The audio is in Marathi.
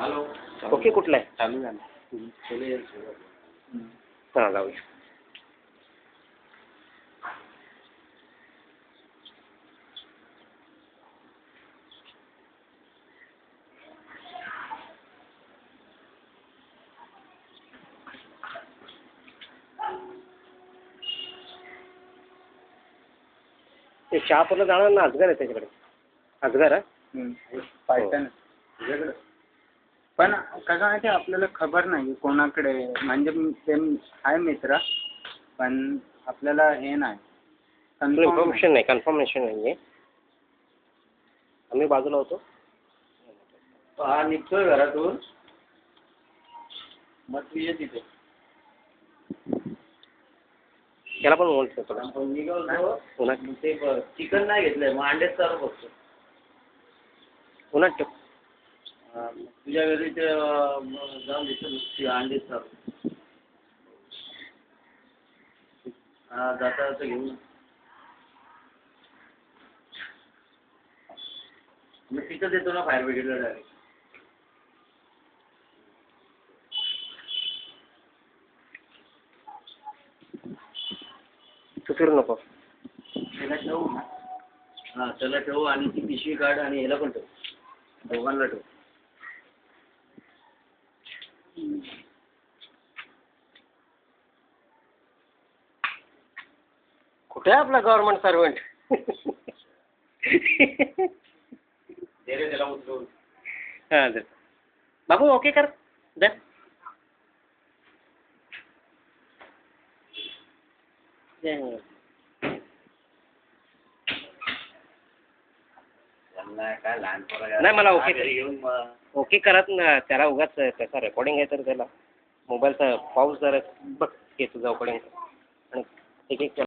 हॅलो. ओके कुठला आहे? चालू झालं. हां जाऊया. ते शहापूरला जाणार ना, अजगर आहे त्याच्याकडे. अजगर पायथन तुझ्याकडे. पण कसं आहे ते आपल्याला खबर नाही कोणाकडे, म्हणजे ते आहे मित्र, पण आपल्याला हे नाही इन्फॉर्मेशन नाही, कन्फर्मेशन नाही आहे. आम्ही बाजूला होतो. हा निघतोय घरातून, मग तू ये तिथे. त्याला पण बोलतो थोडा ते चिकन नाही घेतलंय, मग अंडेच चालू बघतो. उन्हात ठेव. तुझ्या घरी ते जाऊन देतो अंडेच चालू. हा जाता जाता घेऊन मग तिथं देतो ना फायर ब्रिगेडला डायरेक्ट. तू फिरू नको. त्याला ठेवू ना. हां त्याला ठेवू आणि ती पिशवी काढ आणि ह्याला पण ठेवू, दोघांना ठेवू. कुठे आहे आपला गव्हर्नमेंट सर्वंट? दे रे त्याला उचलून. हां दे बाबू, ओके कर द्या. काय लहान नाही मला ओके घेऊन ओके करत ना, त्याला उगाच त्याचा रेकॉर्डिंग आहे तर त्याला मोबाईलचा पाऊस जरा बघ घे तुझा रेकॉर्डिंग आणि एक एक